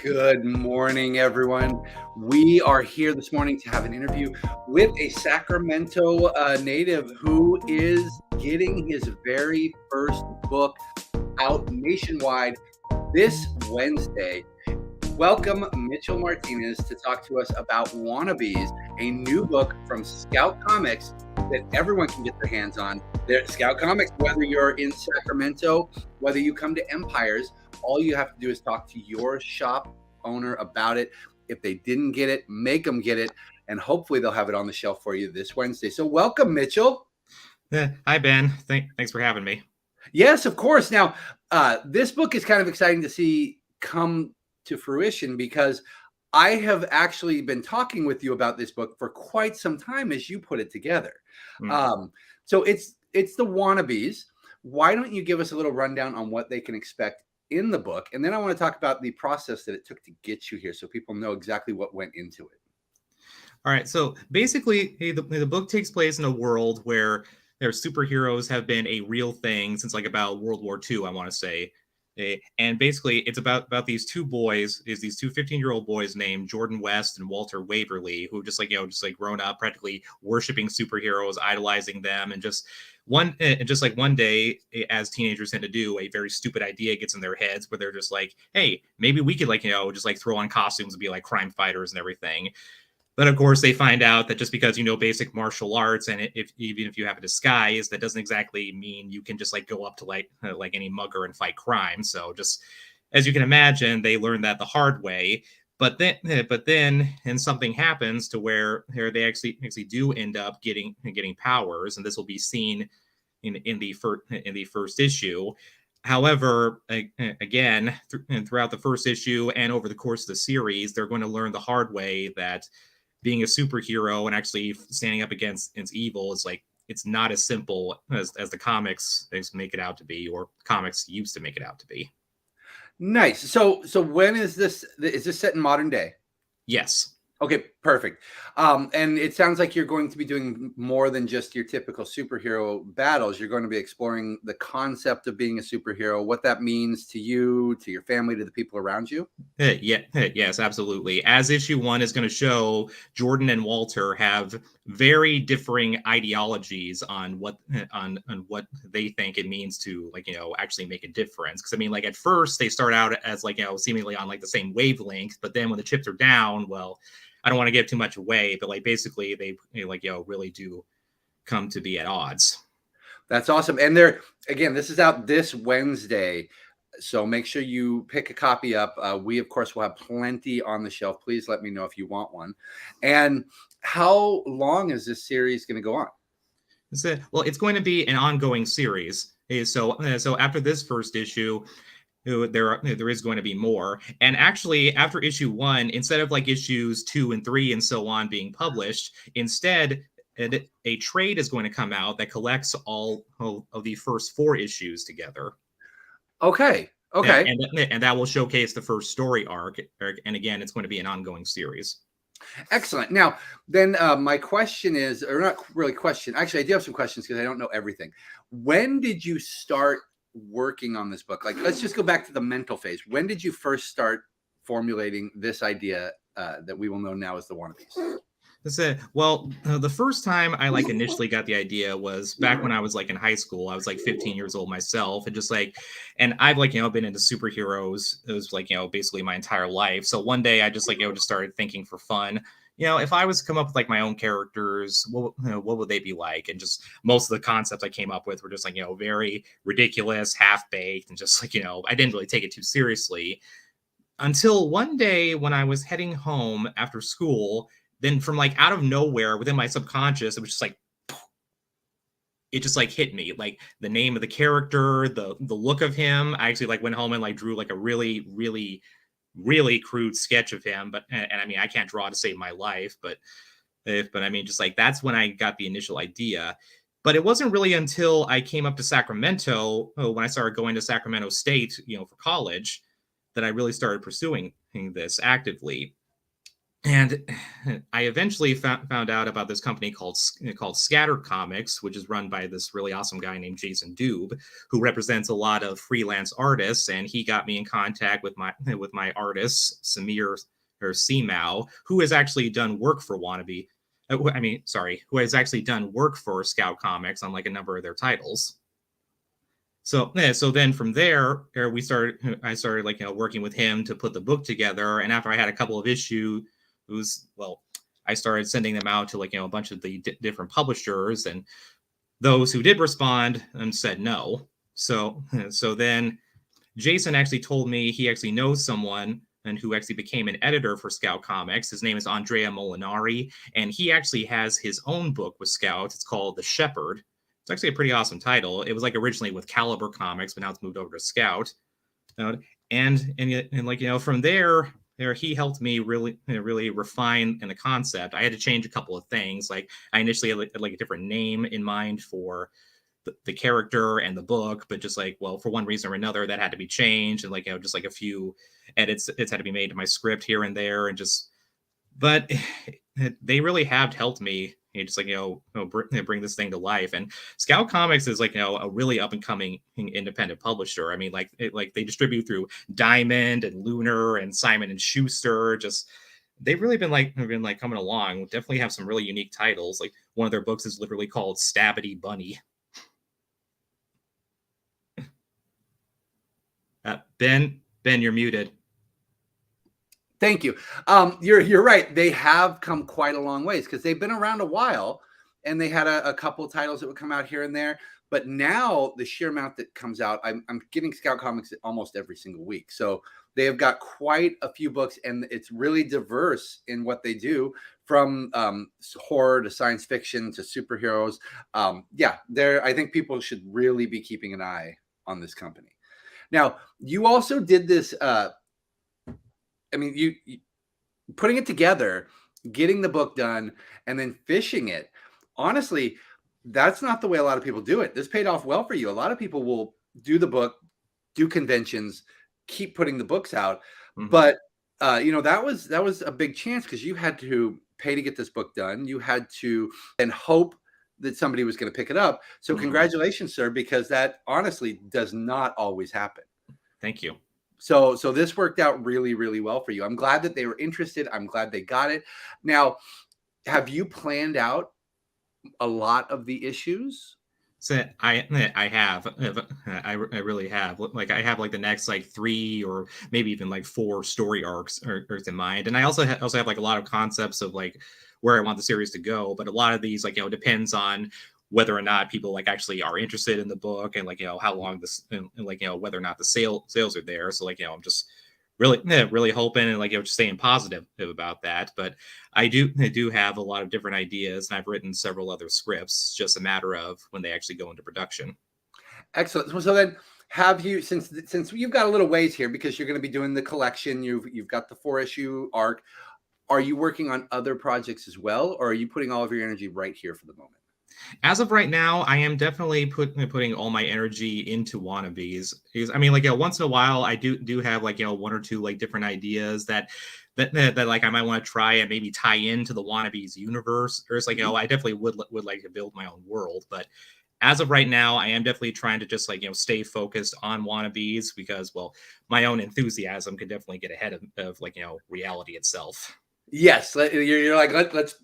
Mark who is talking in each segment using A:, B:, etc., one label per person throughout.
A: Good morning, everyone. We are here this morning to have an interview with a Sacramento native who is getting his very first book out nationwide this Wednesday. Welcome, Mitchell Martinez, to talk to us about Wannabes, a new book from Scout Comics that everyone can get their hands on. Scout Comics, whether you're in Sacramento, whether you come to Empires, all you have to do is talk to your shop owner about it. If they didn't get it, make them get it, and hopefully they'll have it on the shelf for you this Wednesday. So welcome, Mitchell.
B: Hi, Ben. Thanks for having me.
A: Yes, of course. Now, this book is kind of exciting to see come to fruition because I have actually been talking with you about this book for quite some time as you put it together. So it's the Wannabes. Why don't you give us a little rundown on what they can expect in the book? And then I want to talk about the process that it took to get you here so people know exactly what went into it.
B: All right. So basically, the book takes place in a world where their superheroes have been a real thing since like about World War II, I want to say. And basically, it's about these two boys, these two 15-year-old boys named Jordan West and Walter Waverly, who just grown up practically worshiping superheroes, idolizing them, and just one day, as teenagers tend to do, a very stupid idea gets in their heads where they're just like, hey, maybe we could throw on costumes and be like crime fighters and everything. But of course, they find out that just because you know basic martial arts and even if you have a disguise, that doesn't exactly mean you can just go up to like any mugger and fight crime. So just as you can imagine, they learn that the hard way. But then, and something happens to where they actually do end up getting powers, and this will be seen in the first issue. However, again, throughout the first issue and over the course of the series, they're going to learn the hard way that being a superhero and actually standing up against evil is it's not as simple as the comics make it out to be, or comics used to make it out to be.
A: Nice. So when is this? Is this set in modern day?
B: Yes.
A: Okay, perfect. And it sounds like you're going to be doing more than just your typical superhero battles. You're going to be exploring the concept of being a superhero, what that means to you, to your family, to the people around you.
B: Yes, absolutely. As issue 1 is going to show, Jordan and Walter have very differing ideologies on what they think it means to actually make a difference. Because I mean, at first they start out as seemingly on the same wavelength, but then when the chips are down, well, I don't want to give too much away, but basically they really do come to be at odds.
A: That's awesome. And this is out this Wednesday, so make sure you pick a copy up. We of course will have plenty on the shelf. Please let me know if you want one. And how long is this series going to go on?
B: Well, it's going to be an ongoing series. So after this first issue, there is going to be more. And actually, after issue 1, instead of issues 2 and 3 and so on being published, instead a trade is going to come out that collects all of the first 4 issues together.
A: Okay.
B: And that will showcase the first story arc. And again, it's going to be an ongoing series.
A: Excellent. Now, then my question is, or not really question, actually, I do have some questions because I don't know everything. When did you start working on this book? Let's just go back to the mental phase. When did you first start formulating this idea that we will know now as the Wannabes?
B: Well, the first time I initially got the idea was back when I was in high school. I was 15 years old myself, and and I've been into superheroes. It was basically my entire life. So one day I just just started thinking for fun. If I was to come up with my own characters, what would they be like? And just most of the concepts I came up with were just very ridiculous, half-baked, and just I didn't really take it too seriously until one day when I was heading home after school. Then from out of nowhere within my subconscious, it was just it just hit me, the name of the character, the look of him. I actually went home and drew a really, really, really crude sketch of him. But and I mean, I can't draw to save my life, but I mean, just that's when I got the initial idea. But it wasn't really until I came up to Sacramento, when I started going to Sacramento State, for college, that I really started pursuing this actively. And I eventually found out about this company called Scatter Comics, which is run by this really awesome guy named Jason Doob, who represents a lot of freelance artists. And he got me in contact with my artist Samir or Seamau, who has actually done work for Wannabe. Who has actually done work for Scout Comics on like a number of their titles. So yeah, so then from there, I started like working with him to put the book together. And after I had a couple of issues, I started sending them out to like a bunch of the different publishers, and those who did respond said no. So then Jason actually told me he actually knows someone and who actually became an editor for Scout Comics. His name is Andrea Molinari, and he actually has his own book with Scout. It's called The Shepherd. It's actually a pretty awesome title. It was like originally with Caliber Comics, but now it's moved over to Scout. And like from there he helped me really refine in the concept. I had to change a couple of things. Like I initially had like a different name in mind for the character and the book, but just like, well, for one reason or another, that had to be changed, and like just like a few edits had to be made to my script here and there, and just, but they really have helped me just like bring this thing to life. And Scout Comics is like a really up and coming independent publisher. I mean, like they distribute through Diamond and Lunar and Simon and Schuster. Just they've really been coming along. Definitely have some really unique titles. Like one of their books is literally called Stabbity Bunny. Ben, you're muted.
A: Thank you. You're right. They have come quite a long ways because they've been around a while, and they had a couple of titles that would come out here and there. But now the sheer amount that comes out, I'm getting Scout Comics almost every single week. So they have got quite a few books, and it's really diverse in what they do, from horror to science fiction to superheroes. I think people should really be keeping an eye on this company. Now, you also did this. You putting it together, getting the book done, and then fishing it. Honestly, that's not the way a lot of people do it. This paid off well for you. A lot of people will do the book, do conventions, keep putting the books out. Mm-hmm. But that was a big chance, because you had to pay to get this book done. You had to then hope that somebody was going to pick it up. So congratulations, sir, because that honestly does not always happen.
B: Thank you.
A: So this worked out really, really well for you. I'm glad that they were interested. I'm glad they got it. Now, have you planned out a lot of the issues?
B: So I have. I really have. Like I have like the next like 3 or maybe even like 4 story arcs in mind. And I also have like a lot of concepts of like where I want the series to go. But a lot of these depends on whether or not people like actually are interested in the book, and like how long this, and like whether or not the sales are there. So like I'm just really hoping and just staying positive about that. But I do have a lot of different ideas, and I've written several other scripts. It's just a matter of when they actually go into production.
A: Excellent. So then, have you, since you've got a little ways here, because you're going to be doing the collection, you've got the 4-issue arc, are you working on other projects as well, or are you putting all of your energy right here for the moment?
B: As of right now, I am definitely putting all my energy into Wannabes, because once in a while I do have 1 or 2 different ideas that like I might want to try and maybe tie into the Wannabes universe, or it's I definitely would like to build my own world. But as of right now, I am definitely trying to just stay focused on Wannabes, because my own enthusiasm could definitely get ahead of reality itself.
A: Yes, you're like, let's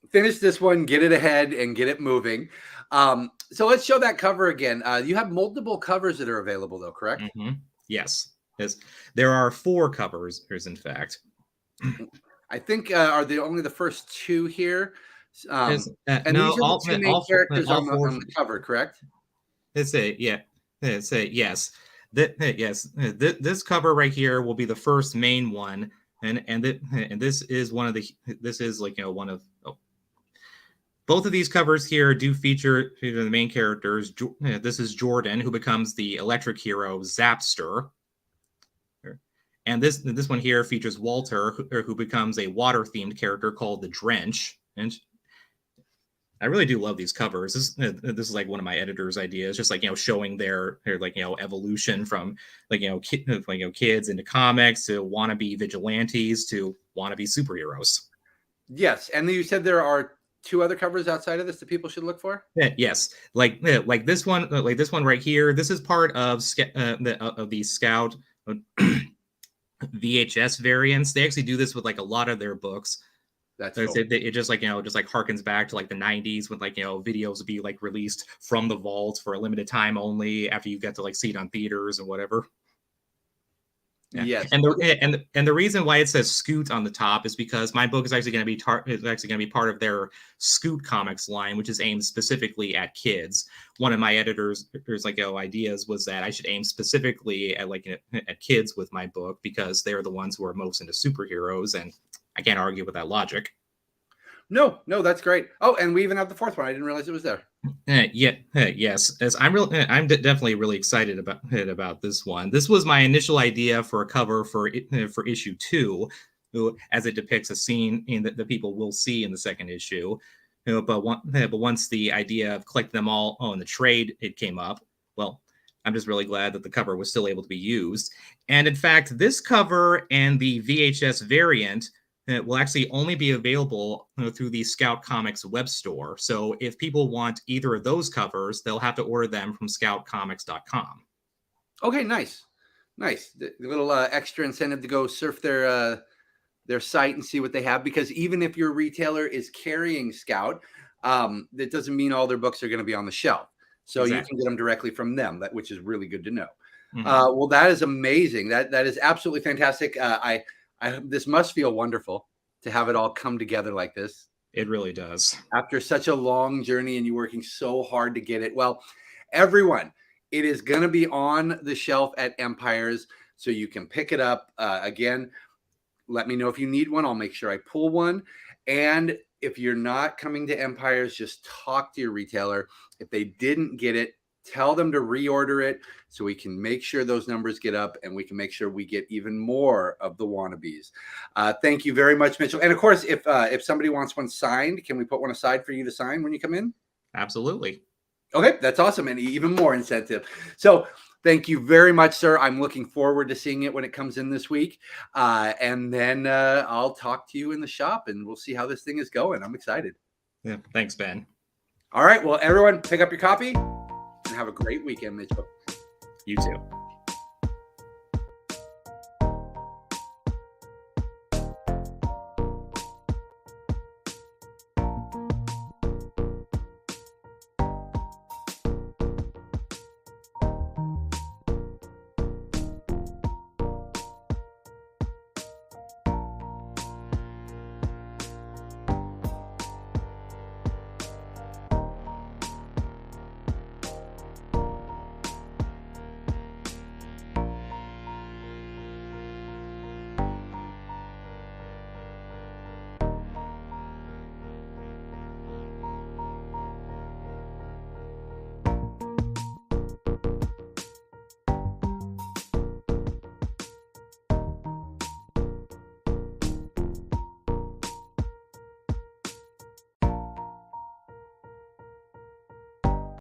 A: finish this one, get it ahead, and get it moving. So let's show that cover again. You have multiple covers that are available, though, correct?
B: Mm-hmm. Yes. There are 4 covers, in fact.
A: I think are they only the first 2 here? And
B: no,
A: these are the 2 main characters on the cover, correct?
B: Yes. Yes. This cover right here will be the first main one, and this is one of both of these covers here do feature the main characters. This is Jordan, who becomes the electric hero Zapster. And this one here features Walter, who becomes a water-themed character called the Drench. And I really do love these covers. This is one of my editor's ideas, just showing their evolution from kids into comics to wannabe vigilantes to wannabe superheroes.
A: Yes, and you said there are 2 other covers outside of this that people should look for?
B: Yes, like this one, right here. This is part of the Scout VHS variants. They actually do this with like a lot of their books.
A: That's
B: So
A: cool.
B: it just like, just like harkens back to like the 90s when like, videos would be like released from the vault for a limited time only after you get to like see it on theaters and whatever. Yeah.
A: Yes.
B: And the reason why it says Scoot on the top is because my book is actually going to be part of their Scoot Comics line, which is aimed specifically at kids. One of my editors like ideas was that I should aim specifically at at kids with my book because they're the ones who are most into superheroes, and I can't argue with that logic.
A: No, that's great. Oh, and we even have the 4th one. I didn't realize it was there.
B: Yes, as I'm definitely really excited about this one. This was my initial idea for a cover for issue 2, as it depicts a scene that people will see in the second issue. But once the idea of collecting them all in the trade it came up, well, I'm just really glad that the cover was still able to be used. And in fact, this cover and the VHS variant will actually only be available through the Scout Comics web store. So if people want either of those covers, they'll have to order them from scoutcomics.com.
A: Okay, nice. The little extra incentive to go surf their site and see what they have, because even if your retailer is carrying Scout, that doesn't mean all their books are going to be on the shelf. So exactly. You can get them directly from them, which is really good to know. Mm-hmm. Well, that is amazing. That is absolutely fantastic. This must feel wonderful to have it all come together like this.
B: It really does.
A: After such a long journey and you working so hard to get it. Well, everyone, it is going to be on the shelf at Empires, so you can pick it up. Again, let me know if you need one. I'll make sure I pull one. And if you're not coming to Empires, just talk to your retailer. If they didn't get it, tell them to reorder it so we can make sure those numbers get up and we can make sure we get even more of the Wannabes. Thank you very much, Mitchell. And of course, if somebody wants one signed, can we put one aside for you to sign when you come in?
B: Absolutely.
A: Okay, that's awesome. And even more incentive. So thank you very much, sir. I'm looking forward to seeing it when it comes in this week. And then I'll talk to you in the shop and we'll see how this thing is going. I'm excited.
B: Yeah, thanks, Ben.
A: All right. Well, everyone, pick up your copy. And have a great weekend, Mitchell.
B: You too.